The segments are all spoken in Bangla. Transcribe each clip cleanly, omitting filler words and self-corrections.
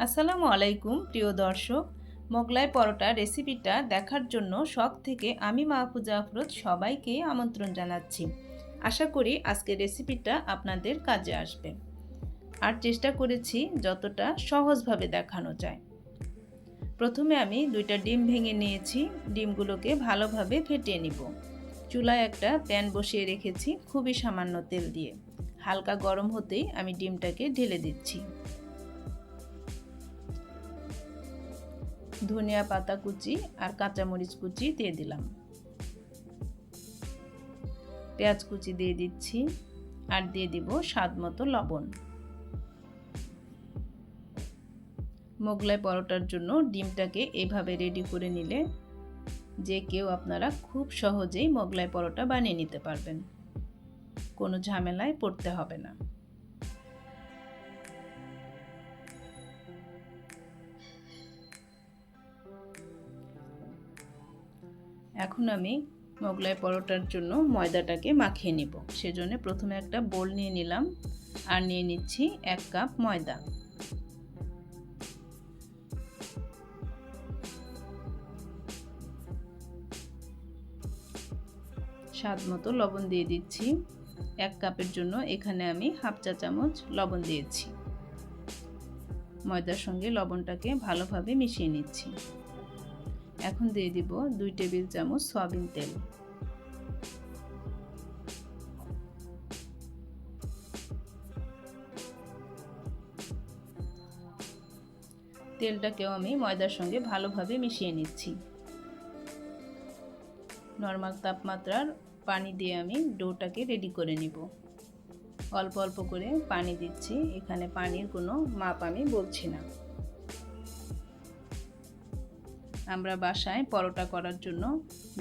আসসালামু আলাইকুম প্রিয় দর্শক। মোগলাই পরোটা রেসিপিটা দেখার জন্য শখ থেকে আমি মাহফুজা আফরোজ সবাইকে আমন্ত্রণ জানাচ্ছি। আশা করি আজকের রেসিপিটা আপনাদের কাজে আসবে। আর চেষ্টা করেছি যতটা সহজভাবে দেখানো যায়। প্রথমে আমি 2টা ডিম ভেঙে নিয়েছি। ডিমগুলোকে ভালোভাবে ফেটিয়ে নিব। চুলায় একটা প্যান বসিয়ে রেখেছি খুবই সামান্য তেল দিয়ে। হালকা গরম হতেই আমি ডিমটাকে ঢেলে দিচ্ছি। ধনিয়া পাতা কুচি আর কাঁচামরিচ কুচি দিয়ে দিলাম। পেঁয়াজ কুচি দিয়ে দিচ্ছি আর দিয়ে দিব স্বাদমতো লবণ। মোগলাই পরোটার জন্য ডিমটাকে এভাবে রেডি করে নিলে যে কেউ আপনারা খুব সহজেই মোগলাই পরোটা বানিয়ে নিতে পারবেন। কোনো ঝামেলায় পড়তে হবে না। এখন আমি মোগলাই পরোটার জন্য ময়দাটাকে মাখিয়ে নিব। সেজন্য প্রথমে একটা বোল নিয়ে নিলাম আর নিয়ে নিচ্ছি 1 কাপ ময়দা। স্বাদমতো লবণ দিয়ে দিচ্ছি। 1 কাপের জন্য এখানে আমি হাফ চা চামচ লবণ দিয়েছি। ময়দার সঙ্গে লবণটাকে ভালোভাবে মিশিয়ে নিচ্ছি। এখন দিয়ে দিব 2 টেবিল চামচ সয়াবিন তেল। তেলটাকেও আমি ময়দার সঙ্গে ভালোভাবে মিশিয়ে নিচ্ছি। নরমাল তাপমাত্রার পানি দিয়ে আমি ডোটাকে রেডি করে নিব। অল্প অল্প করে পানি দিচ্ছি। এখানে পানির কোনো মাপ আমি বলছি না। আমরা বাসায় পরোটা করার জন্য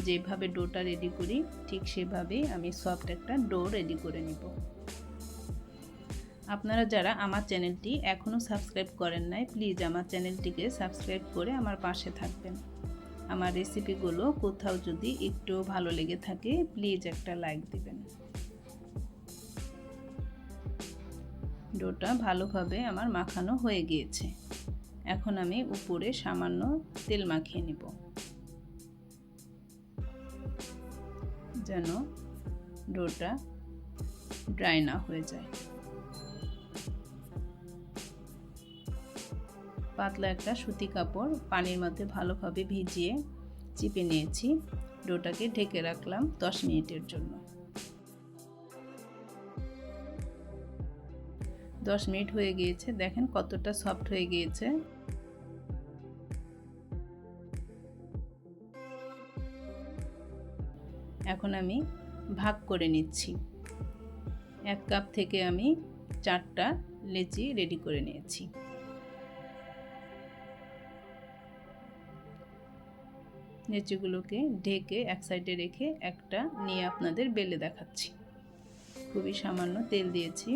যেভাবে ডোটা রেডি করি ঠিক সেভাবেই আমি সফট একটা ডো রেডি করে নিব। আপনারা যারা আমার চ্যানেলটি এখনও সাবস্ক্রাইব করেন নাই, প্লিজ আমার চ্যানেলটিকে সাবস্ক্রাইব করে আমার পাশে থাকবেন। আমার রেসিপিগুলো কোথাও যদি একটু ভালো লেগে থাকে প্লিজ একটা লাইক দিবেন। ডোটা ভালোভাবে আমার মাখানো হয়ে গিয়েছে। এখন আমি উপরে সামান্য তেল মাখিয়ে নিব যেন ডোটা ড্রাই না হয়ে যায়। পাতলা একটা সুতি কাপড় পানির মধ্যে ভালোভাবে ভিজিয়ে চিপে নিয়েছি। ডোটাকে ঢেকে রাখলাম 10 মিনিটের জন্য। 10 মিনিট হয়ে গিয়েছে, দেখেন কতটা সফট হয়ে গিয়েছে। এখন আমি ভাগ করে নিচ্ছি। 1 কাপ থেকে আমি 4টা লেচি রেডি করে নিয়েছি। লেচিগুলোকে ঢেকে এক সাইডে রেখে একটা নিয়ে আপনাদের বেলে দেখাচ্ছি। খুবই সামান্য তেল দিয়েছি।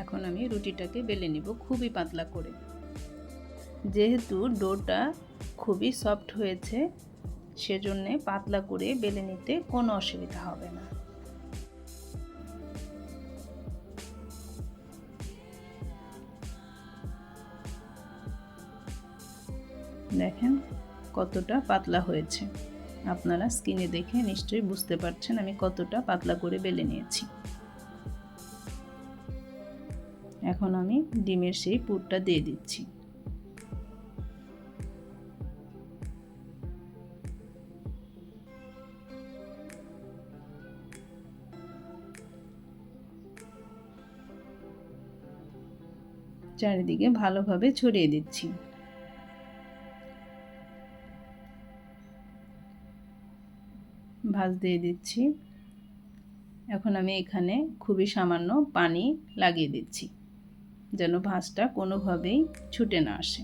এখন আমি রুটিটাকে বেলে নিব খুবই পাতলা করে। যেহেতু ডোটা খুবই সফট হয়েছে সেজন্য পাতলা করে বেলে নিতে কোনো অসুবিধা হবে না। দেখেন কতটা পাতলা হয়েছে। আপনারা স্ক্রিনে দেখে নিশ্চয়ই বুঝতে পারছেন আমি কতটা পাতলা করে বেলে নিয়েছি। এখন আমি ডিমের সেই পুরটা দিয়ে দিচ্ছি। চারিদিকে ভালোভাবে ছড়িয়ে দিচ্ছি। ভাঁজ দিয়ে দিচ্ছি। এখন আমি এখানে খুবই সামান্য পানি লাগিয়ে দিচ্ছি যেন ভাঁজটা কোনোভাবেই ছুটে না আসে।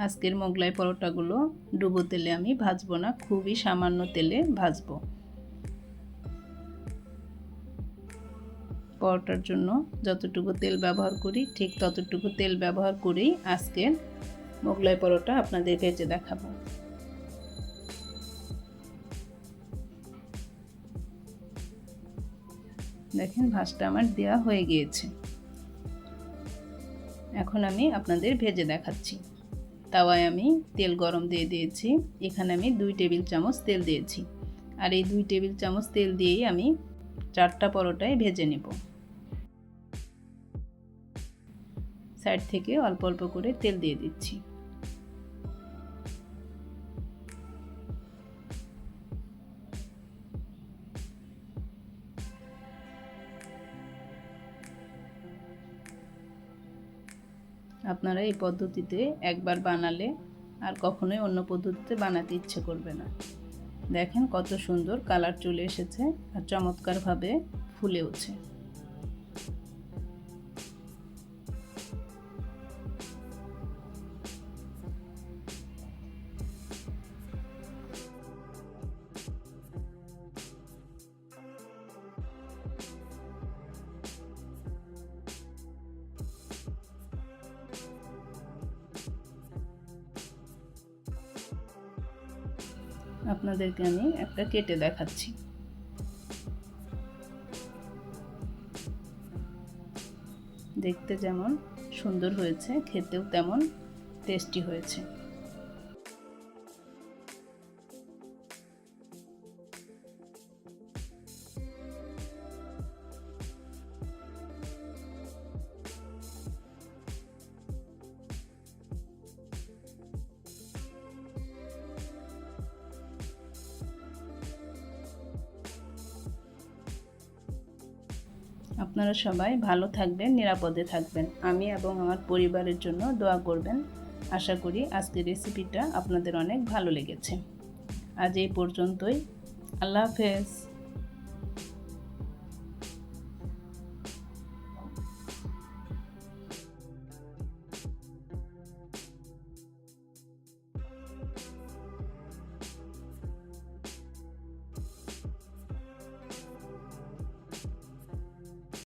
আজকের মোগলাই পরোটাগুলো ডুবো তেলে আমি ভাজবো না, খুবই সামান্য তেলে ভাজবো। পরোটার জন্য যতটুকু তেল ব্যবহার করি ঠিক ততটুকু তেল ব্যবহার করেই আজকের মোগলাই পরোটা আপনাদের ভেজে দেখাবো। দেখেন ভাঁজটা আমার দেওয়া হয়ে গিয়েছে। এখন আমি আপনাদের ভেজে দেখাচ্ছি। তাওয়ায় আমি তেল গরম দিয়ে দিয়েছি। এখানে আমি 2 টেবিল চামচ তেল দিয়েছি। আর এই 2 টেবিল চামচ তেল দিয়েই আমি 4টা পরোটাই ভেজে নেব। সাইড থেকে অল্প অল্প করে তেল দিয়ে দিচ্ছি। আপনারা এই পদ্ধতিতে একবার বানালে আর কখনোই অন্য পদ্ধতিতে বানাতে ইচ্ছে করবে না। দেখেন কত সুন্দর কালার চলে এসেছে আর চমৎকারভাবে ফুলেওছে। আপনাদেরকে আমি একটা কেটে দেখাচ্ছি। দেখতে যেমন সুন্দর হয়েছে, খেতেও তেমন টেস্টি হয়েছে। আপনারা সবাই ভালো থাকবেন, নিরাপদে থাকবেন। আমি এবং আমার পরিবারের জন্য দোয়া করবেন। আশা করি আজকের রেসিপিটা আপনাদের অনেক ভালো লেগেছে। আজ এই পর্যন্তই। আল্লাহ হাফেজ।